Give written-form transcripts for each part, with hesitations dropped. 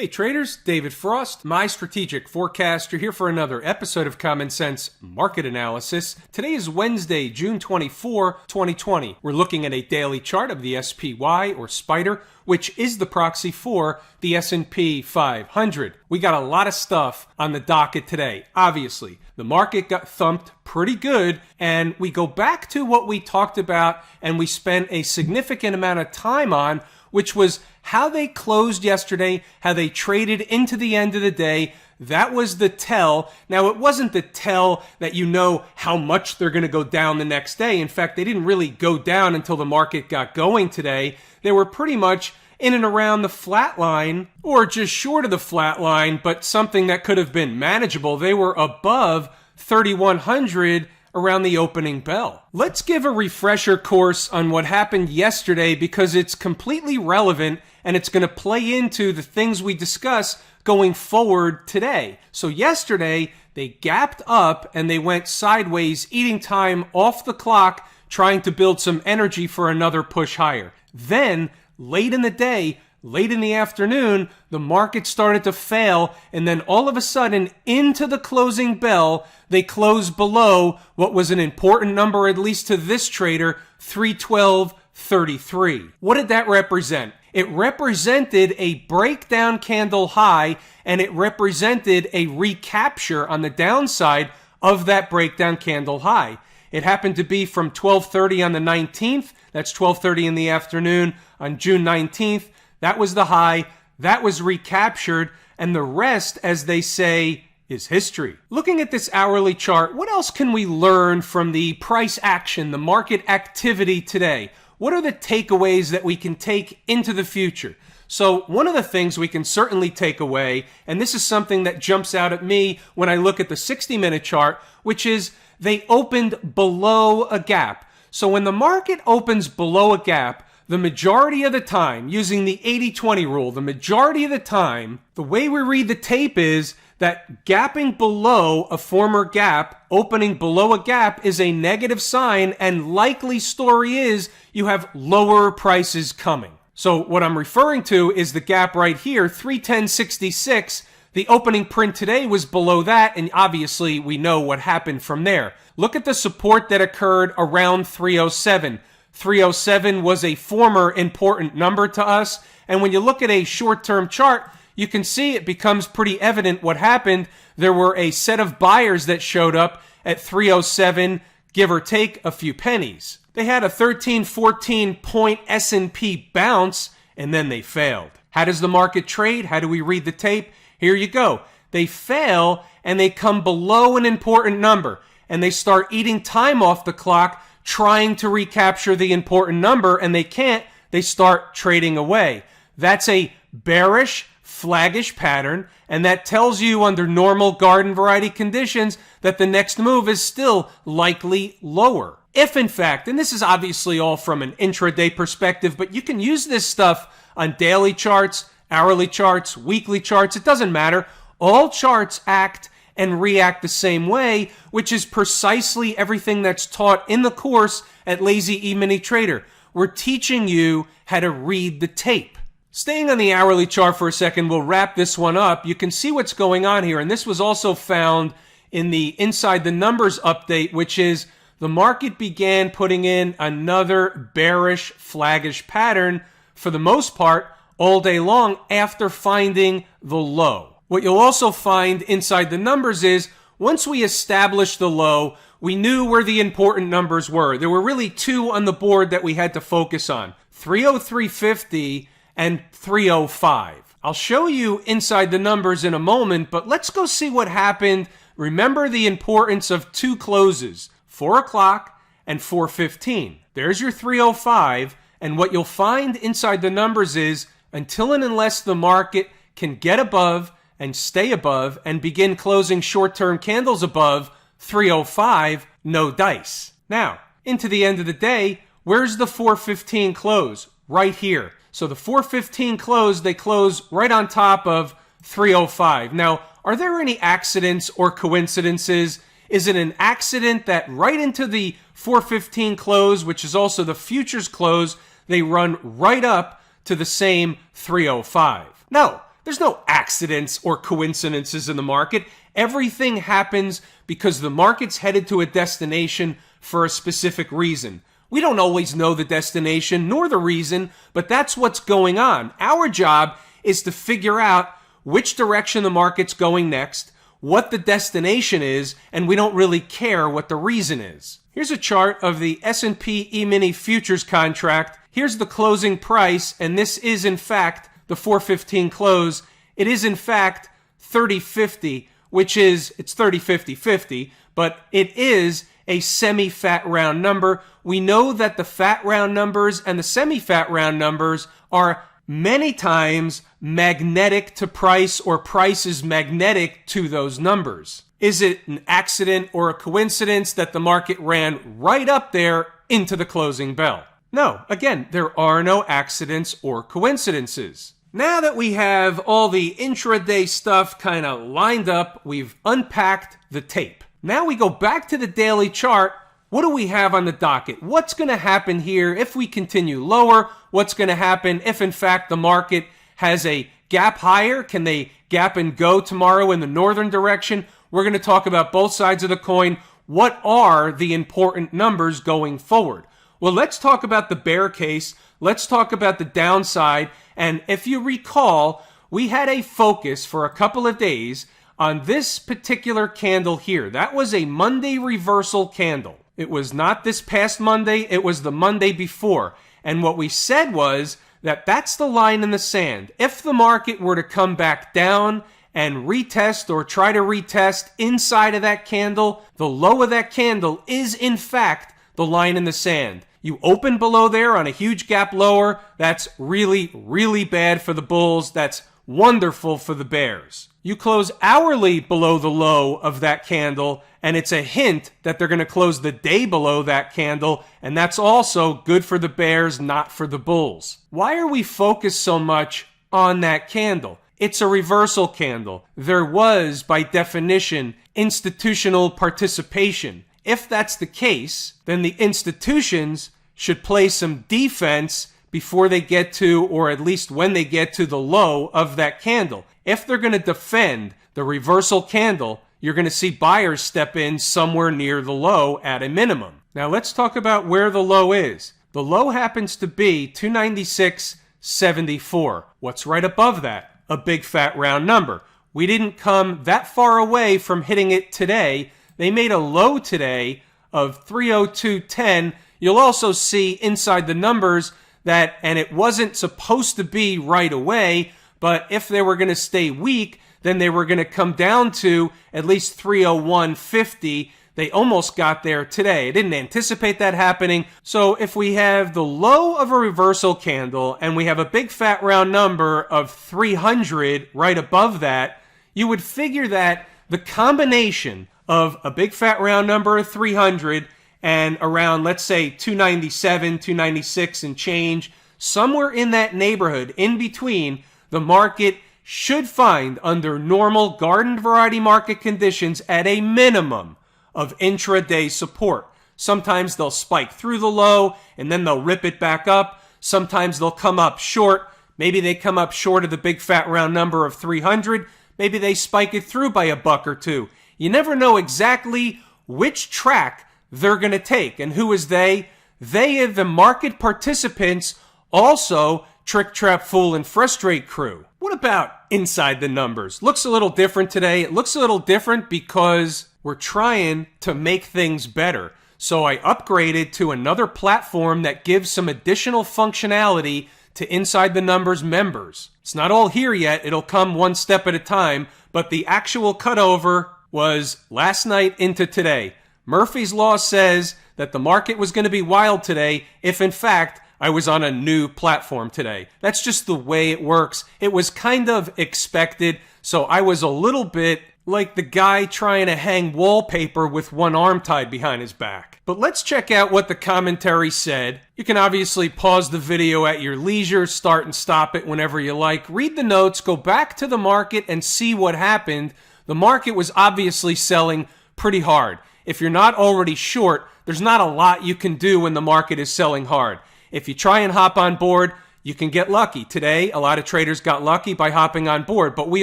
Hey traders, David Frost, my strategic forecaster, here for another episode of Common Sense Market Analysis. Today is Wednesday, June 24, 2020. We're looking at a daily chart of the SPY or Spider, which is the proxy for the S&P 500. We got a lot of stuff on the docket today. Obviously, the market got thumped pretty good, and we go back to what we talked about and we spent a significant amount of time on, which was how they closed yesterday, how they traded into the end of the day. That was the tell. Now, it wasn't the tell that you know how much they're going to go down the next day. In fact, they didn't really go down until the market got going today. They were pretty much in and around the flat line, or just short of the flat line, but something that could have been manageable. They were above 3,100 around the opening bell. Let's give a refresher course on what happened yesterday because it's completely relevant and it's going to play into the things we discuss going forward today. So yesterday, they gapped up and they went sideways, eating time off the clock, trying to build some energy for another push higher. Then, late in the day, late in the afternoon, the market started to fail, and then all of a sudden, into the closing bell, they closed below what was an important number, at least to this trader, 312.33. What did that represent? It represented a breakdown candle high, and it represented a recapture on the downside of that breakdown candle high. It happened to be from 12:30 on the 19th. That's 12:30 in the afternoon on June 19th. That was the high, that was recaptured, and the rest, as they say, is history. Looking at this hourly chart, what else can we learn from the price action, the market activity today? What are the takeaways that we can take into the future? So one of the things we can certainly take away, and this is something that jumps out at me when I look at the 60-minute chart, which is they opened below a gap. So when the market opens below a gap, the majority of the time, using the 80-20 rule, the majority of the time, the way we read the tape is that gapping below a former gap, opening below a gap, is a negative sign, and likely story is you have lower prices coming. So what I'm referring to is the gap right here, 310.66. The opening print today was below that, and obviously we know what happened from there. Look at the support that occurred around 307. 307 was a former important number to us, and when you look at a short-term chart, you can see it becomes pretty evident what happened. There were a set of buyers that showed up at 307, give or take a few pennies. They had a 13-14 point S&P bounce, and then they failed. How does the market trade? How do we read the tape? Here you go. They fail, and they come below an important number, and they start eating time off the clock, trying to recapture the important number, and they can't. They start trading away. That's a bearish, flaggish pattern, and that tells you under normal garden variety conditions that the next move is still likely lower. If in fact, and this is obviously all from an intraday perspective, but you can use this stuff on daily charts, hourly charts, weekly charts, it doesn't matter. All charts act and react the same way, which is precisely everything that's taught in the course at Lazy E-mini Trader. We're teaching you how to read the tape. Staying on the hourly chart for a second, we'll wrap this one up. You can see what's going on here, and this was also found in the Inside the Numbers update, which is the market began putting in another bearish, flaggish pattern for the most part all day long after finding the low. What you'll also find inside the numbers is once we established the low, we knew where the important numbers were. There were really two on the board that we had to focus on, 303.50 and 305. I'll show you inside the numbers in a moment, but let's go see what happened. Remember the importance of two closes, 4 o'clock and 4:15. There's your 305, and what you'll find inside the numbers is until and unless the market can get above and stay above and begin closing short-term candles above 305, no dice. Now, into the end of the day, where's the 4:15 close? Right here. So the 4:15 close, they close right on top of 305. Now, are there any accidents or coincidences? Is it an accident that right into the 4:15 close, which is also the futures close, they run right up to the same 305? No. There's no accidents or coincidences in the market. Everything happens because the market's headed to a destination for a specific reason. We don't always know the destination nor the reason, but that's what's going on. Our job is to figure out which direction the market's going next, what the destination is, and we don't really care what the reason is. Here's a chart of the S&P E-mini futures contract. Here's the closing price, and this is in fact the 415 close. It is in fact 30.50, which is, it's 30.50.50, but it is a semi-fat round number. We know that the fat round numbers and the semi-fat round numbers are many times magnetic to price, or price is magnetic to those numbers. Is it an accident or a coincidence that the market ran right up there into the closing bell? No, again, there are no accidents or coincidences. Now that we have all the intraday stuff kind of lined up, we've unpacked the tape. Now we go back to the daily chart. What do we have on the docket? What's going to happen here if we continue lower? What's going to happen if, in fact, the market has a gap higher? Can they gap and go tomorrow in the northern direction? We're going to talk about both sides of the coin. What are the important numbers going forward? Well, let's talk about the bear case. Let's talk about the downside. And if you recall, we had a focus for a couple of days on this particular candle here. That was a Monday reversal candle. It was not this past Monday, it was the Monday before. And what we said was that that's the line in the sand. If the market were to come back down and retest or try to retest inside of that candle, the low of that candle is in fact the line in the sand. You open below there on a huge gap lower, that's really, really bad for the bulls. That's wonderful for the bears. You close hourly below the low of that candle, and it's a hint that they're going to close the day below that candle, and that's also good for the bears, not for the bulls. Why are we focused so much on that candle? It's a reversal candle. There was, by definition, institutional participation. If that's the case, then the institutions should play some defense before they get to, or at least when they get to, the low of that candle. If they're going to defend the reversal candle, you're going to see buyers step in somewhere near the low at a minimum. Now let's talk about where the low is. The low happens to be 296.74. What's right above that? A big fat round number. We didn't come that far away from hitting it today. They made a low today of 302.10. You'll also see inside the numbers that, and it wasn't supposed to be right away, but if they were going to stay weak, then they were going to come down to at least 301.50. They almost got there today. I didn't anticipate that happening. So if we have the low of a reversal candle and we have a big fat round number of 300 right above that, you would figure that the combination of a big fat round number of 300 and around, let's say, 297, 296 and change, somewhere in that neighborhood, in between, the market should find, under normal garden variety market conditions, at a minimum of intraday support. Sometimes they'll spike through the low and then they'll rip it back up. Sometimes they'll come up short. Maybe they come up short of the big fat round number of 300. Maybe they spike it through by a buck or two. You never know exactly which track they're going to take. And who is they? They are the market participants, also trick, trap, fool, and frustrate crew. What about inside the numbers? Looks a little different today. It looks a little different because we're trying to make things better. So I upgraded to another platform that gives some additional functionality to Inside the Numbers members. It's not all here yet. It'll come one step at a time, but the actual cutover was last night into today. Murphy's Law says that the market was going to be wild today if, in fact, I was on a new platform today. That's just the way it works. It was kind of expected, so I was a little bit like the guy trying to hang wallpaper with one arm tied behind his back. But let's check out what the commentary said. You can obviously pause the video at your leisure, start and stop it whenever you like. Read the notes, go back to the market and see what happened. The market was obviously selling pretty hard. If you're not already short, there's not a lot you can do when the market is selling hard. If you try and hop on board, you can get lucky. Today, a lot of traders got lucky by hopping on board, but we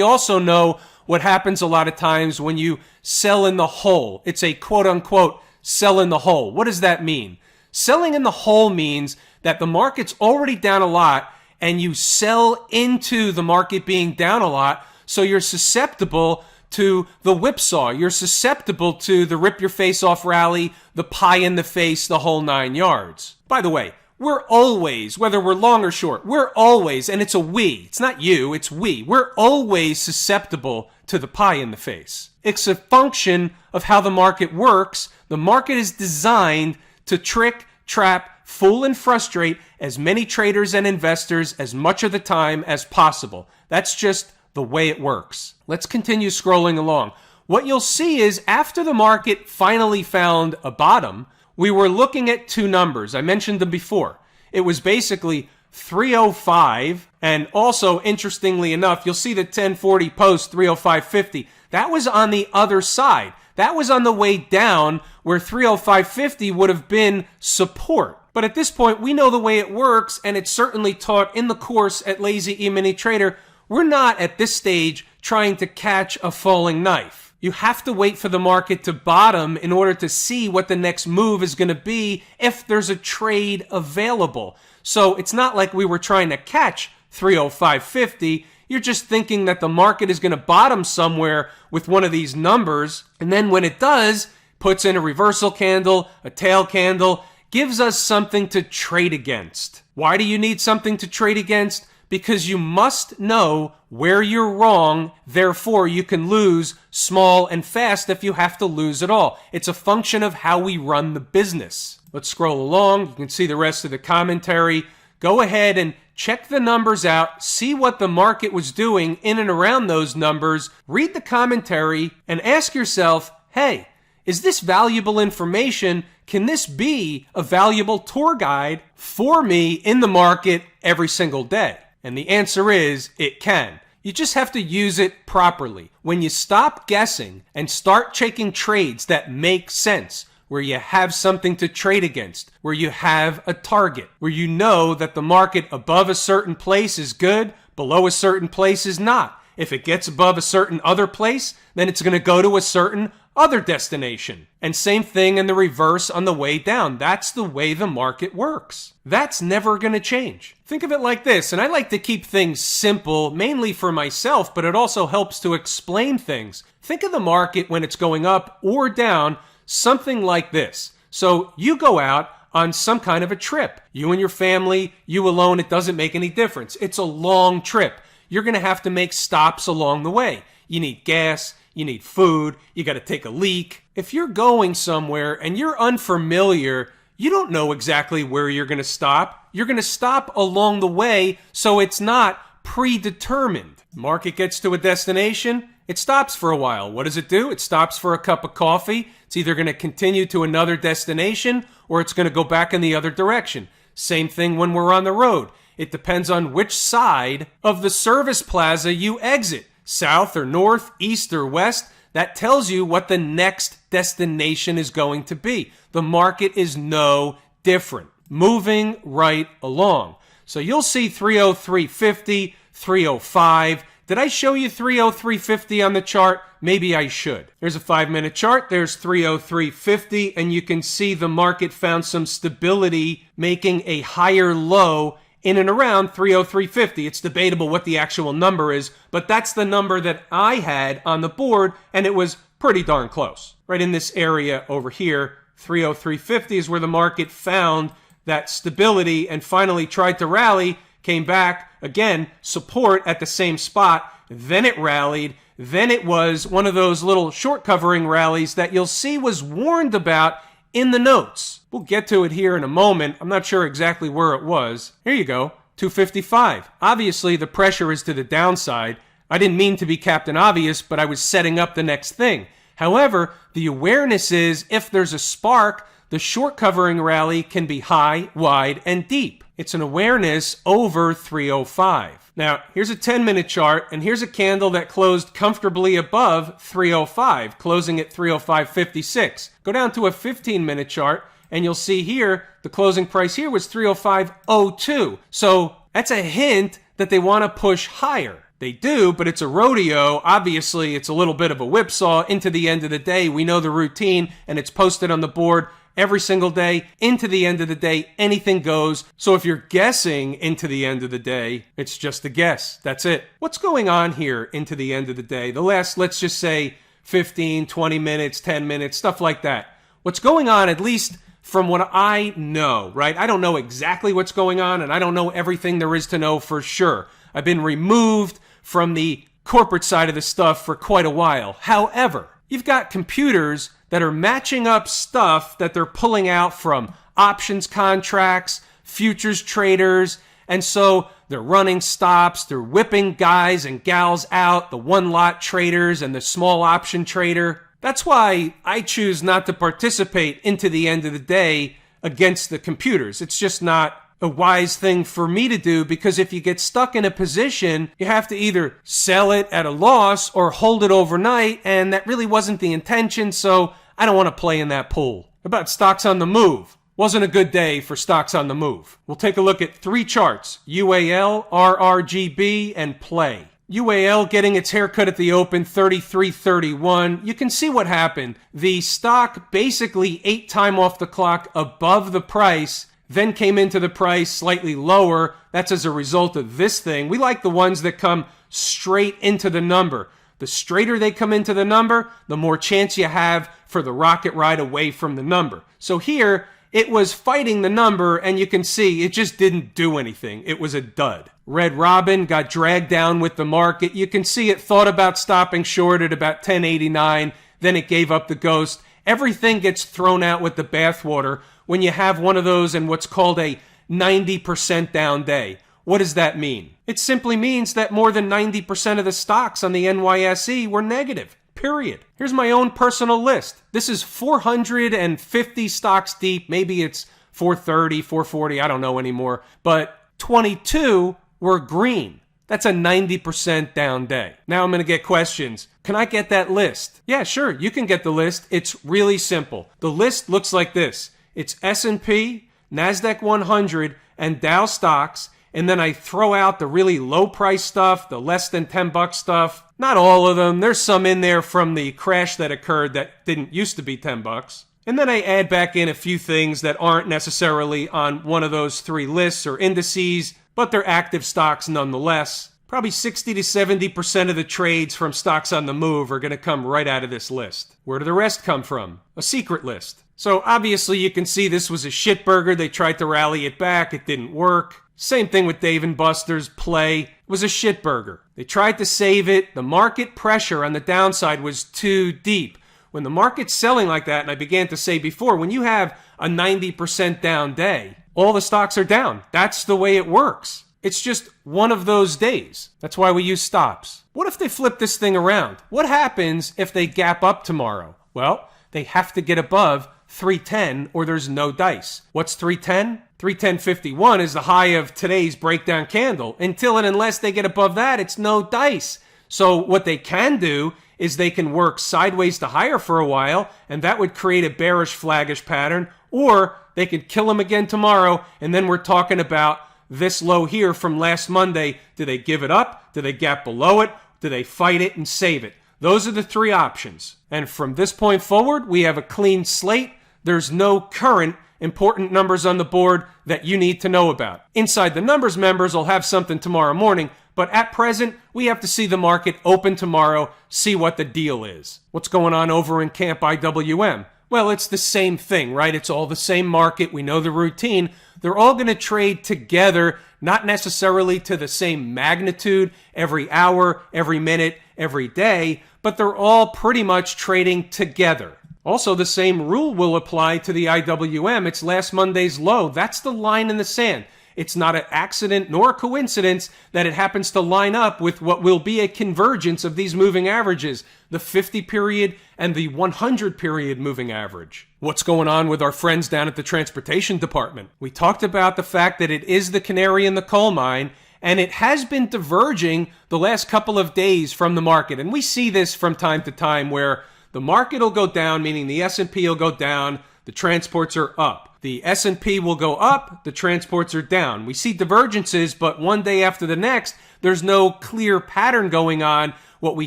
also know what happens a lot of times when you sell in the hole. It's a quote-unquote sell in the hole. What does that mean? Selling in the hole means that the market's already down a lot and you sell into the market being down a lot, so you're susceptible to the whipsaw. You're susceptible to the rip your face off rally, the pie in the face, the whole 9 yards. By the way, we're always, whether we're long or short, we're always, and it's a we, it's not you, it's we, we're always susceptible to the pie in the face. It's a function of how the market works. The market is designed to trick, trap, fool, and frustrate as many traders and investors as much of the time as possible. That's just the way it works. Let's continue scrolling along. What you'll see is after the market finally found a bottom, we were looking at two numbers. I mentioned them before. It was basically 305, and also, interestingly enough, you'll see the 1040 post 305.50. That was on the other side. That was on the way down where 305.50 would have been support. But at this point, we know the way it works, and it's certainly taught in the course at Lazy E-mini Trader. We're not at this stage trying to catch a falling knife. You have to wait for the market to bottom in order to see what the next move is going to be if there's a trade available. So it's not like we were trying to catch 305.50. You're just thinking that the market is going to bottom somewhere with one of these numbers. And then when it does, puts in a reversal candle, a tail candle, gives us something to trade against. Why do you need something to trade against? Because you must know where you're wrong, therefore you can lose small and fast if you have to lose at all. It's a function of how we run the business. Let's scroll along. You can see the rest of the commentary. Go ahead and check the numbers out, see what the market was doing in and around those numbers, read the commentary, and ask yourself, hey, is this valuable information? Can this be a valuable tour guide for me in the market every single day? And the answer is, it can. You just have to use it properly. When you stop guessing and start taking trades that make sense, where you have something to trade against, where you have a target, where you know that the market above a certain place is good, below a certain place is not. If it gets above a certain other place, then it's going to go to a certain other destination. And same thing in the reverse on the way down. That's the way the market works. That's never going to change. Think of it like this, and I like to keep things simple, mainly for myself, but it also helps to explain things. Think of the market when it's going up or down, something like this. So you go out on some kind of a trip. You and your family, you alone, it doesn't make any difference. It's a long trip. You're going to have to make stops along the way. You need gas, you need food, you got to take a leak. If you're going somewhere and you're unfamiliar, you don't know exactly where you're going to stop. You're going to stop along the way, so it's not predetermined. Market gets to a destination, it stops for a while. What does it do? It stops for a cup of coffee. It's either going to continue to another destination or it's going to go back in the other direction. Same thing when we're on the road. It depends on which side of the service plaza you exit. South or north, east or west. That tells you what the next destination is going to be. The market is no different. Moving right along. So you'll see 303.50, 305. Did I show you 303.50 on the chart? Maybe I should. There's a 5-minute chart. There's 303.50, and you can see the market found some stability, making a higher low in and around 303.50. It's debatable what the actual number is, but that's the number that I had on the board, and it was pretty darn close. Right in this area over here, 303.50 is where the market found that stability and finally tried to rally, came back, again, support at the same spot, then it rallied, then it was one of those little short covering rallies that you'll see was warned about in the notes. We'll get to it here in a moment. I'm not sure exactly where it was. Here you go, 255. Obviously, the pressure is to the downside. I didn't mean to be Captain Obvious, but I was setting up the next thing. However, the awareness is if there's a spark, the short covering rally can be high, wide, and deep. It's an awareness over 305. Now, here's a 10-minute chart, and here's a candle that closed comfortably above 305, closing at 305.56. Go down to a 15-minute chart, and you'll see here the closing price here was 305.02. So That's a hint that they want to push higher. They do, but it's a rodeo. Obviously, it's a little bit of a whipsaw into the end of the day. We know the routine, and it's posted on the board every single day. Into the end of the day, anything goes. So if you're guessing into the end of the day, it's just a guess. That's it. What's going on here into the end of the day? The last, let's just say 15, 20 minutes, 10 minutes, stuff like that. What's going on, at least from what I know, right? I don't know exactly what's going on, and I don't know everything there is to know for sure. I've been removed from the corporate side of the stuff for quite a while. However, you've got computers that are matching up stuff that they're pulling out from options contracts, futures traders, and so they're running stops, they're whipping guys and gals out, the one-lot traders and the small option trader. That's why I choose not to participate into the end of the day against the computers. It's just not a wise thing for me to do, because if you get stuck in a position, you have to either sell it at a loss or hold it overnight, and that really wasn't the intention, so I don't want to play in that pool. About stocks on the move. Wasn't a good day for stocks on the move. We'll take a look at three charts: UAL, RRGB, and play. UAL getting its haircut at the open, 33.31. You can see what happened. The stock basically ate time off the clock above the price, then came into the price slightly lower. That's as a result of this thing. We like the ones that come straight into the number. The straighter they come into the number, the more chance you have for the rocket ride away from the number. So here, it was fighting the number, and you can see it just didn't do anything. It was a dud. Red Robin got dragged down with the market. You can see it thought about stopping short at about 1089. Then it gave up the ghost. Everything gets thrown out with the bathwater when you have one of those in what's called a 90% down day. What does that mean? It simply means that more than 90% of the stocks on the NYSE were negative. Period. Here's my own personal list. This is 450 stocks deep. Maybe it's 430, 440. I don't know anymore. But 22 were green. That's a 90% down day. Now I'm going to get questions. Can I get that list? Yeah, sure. You can get the list. It's really simple. The list looks like this. It's S&P, NASDAQ 100, and Dow stocks. And then I throw out the really low price stuff, the less than $10 stuff. Not all of them. There's some in there from the crash that occurred that didn't used to be $10. And then I add back in a few things that aren't necessarily on one of those three lists or indices, but they're active stocks nonetheless. Probably 60 to 70% of the trades from stocks on the move are going to come right out of this list. Where do the rest come from? A secret list. So obviously you can see this was a shitburger. They tried to rally it back. It didn't work. Same thing with Dave & Buster's. Play. It was a shitburger. They tried to save it. The market pressure on the downside was too deep. When the market's selling like that, and I began to say before, when you have a 90% down day, all the stocks are down. That's the way it works. It's just one of those days. That's why we use stops. What if they flip this thing around? What happens if they gap up tomorrow? Well, they have to get above 310 or there's no dice. What's 310? 310.51 is the high of today's breakdown candle. Until and unless they get above that, it's no dice. So what they can do is they can work sideways to higher for a while, and that would create a bearish flaggish pattern, or they could kill them again tomorrow, and then we're talking about this low here from last Monday. Do they give it up? Do they gap below it? Do they fight it and save it? Those are the three options. And from this point forward, we have a clean slate. There's no current important numbers on the board that you need to know about. Inside the Numbers members will have something tomorrow morning, but at present, we have to see the market open tomorrow, see what the deal is. What's going on over in Camp IWM? Well, it's the same thing, right? It's all the same market. We know the routine. They're all going to trade together, not necessarily to the same magnitude every hour, every minute, every day, but they're all pretty much trading together. Also, the same rule will apply to the IWM. It's last Monday's low. That's the line in the sand. It's not an accident nor a coincidence that it happens to line up with what will be a convergence of these moving averages, the 50-period and the 100-period moving average. What's going on with our friends down at the transportation department? We talked about the fact that it is the canary in the coal mine, and it has been diverging the last couple of days from the market. And we see this from time to time where the market will go down, meaning the S&P will go down, the transports are up. The S&P will go up, the transports are down. We see divergences, but one day after the next, there's no clear pattern going on. What we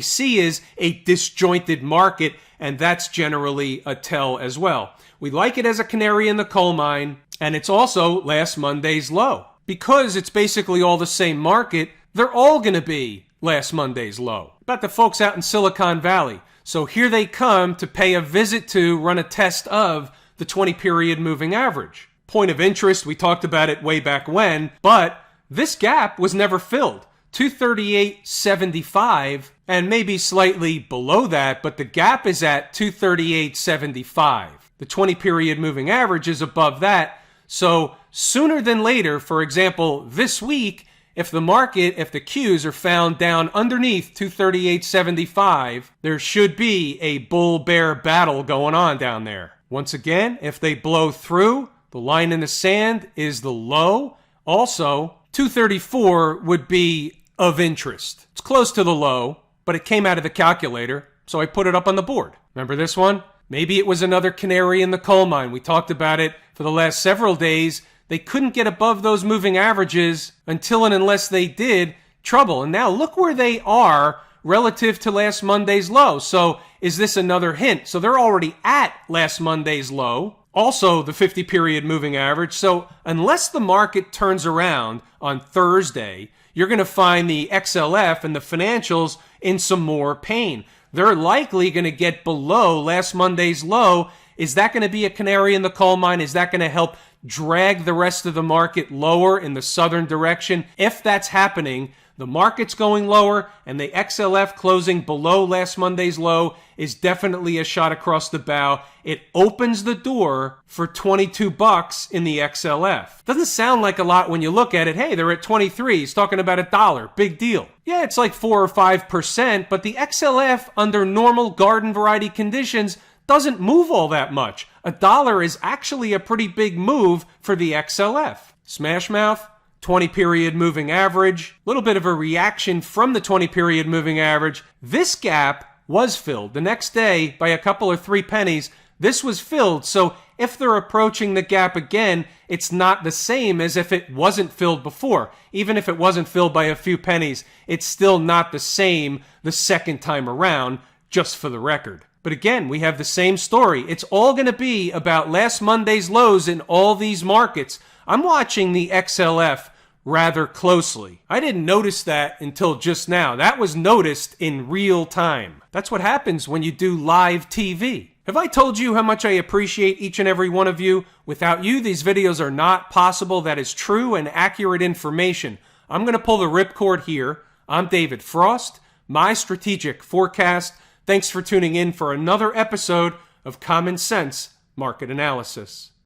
see is a disjointed market, and that's generally a tell as well. We like it as a canary in the coal mine, and it's also last Monday's low. Because it's basically all the same market, they're all going to be last Monday's low. About the folks out in Silicon Valley. So here they come to pay a visit to, run a test of the 20-period moving average. Point of interest, we talked about it way back when, but this gap was never filled. 238.75 and maybe slightly below that, but the gap is at 238.75. The 20-period moving average is above that. So sooner than later, for example, this week, if the Qs are found down underneath 238.75, there should be a bull-bear battle going on down there. Once again, if they blow through, the line in the sand is the low. Also, 234 would be of interest. It's close to the low, but it came out of the calculator, so I put it up on the board. Remember this one? Maybe it was another canary in the coal mine. We talked about it for the last several days. They couldn't get above those moving averages until and unless they did, trouble. And now look where they are relative to last Monday's low. So is this another hint? So they're already at last Monday's low. Also the 50-period moving average. So unless the market turns around on Thursday, you're going to find the XLF and the financials in some more pain. They're likely going to get below last Monday's low. Is that going to be a canary in the coal mine? Is that going to help drag the rest of the market lower in the southern direction? If that's happening, the market's going lower and the XLF closing below last Monday's low is definitely a shot across the bow. It opens the door for $22 in the XLF. Doesn't sound like a lot when you look at it. Hey, they're at 23. He's talking about $1. Big deal. Yeah, it's like 4 or 5%, but the XLF under normal garden variety conditions doesn't move all that much. $1 is actually a pretty big move for the XLF. Smash mouth, 20-period moving average, a little bit of a reaction from the 20-period moving average. This gap was filled. The next day, by a couple or 3 pennies, this was filled. So if they're approaching the gap again, it's not the same as if it wasn't filled before. Even if it wasn't filled by a few pennies, it's still not the same the second time around, just for the record. But again, we have the same story. It's all going to be about last Monday's lows in all these markets. I'm watching the XLF rather closely. I didn't notice that until just now. That was noticed in real time. That's what happens when you do live TV. Have I told you how much I appreciate each and every one of you? Without you, these videos are not possible. That is true and accurate information. I'm going to pull the ripcord here. I'm David Frost, my strategic forecast. Thanks for tuning in for another episode of Common Sense Market Analysis.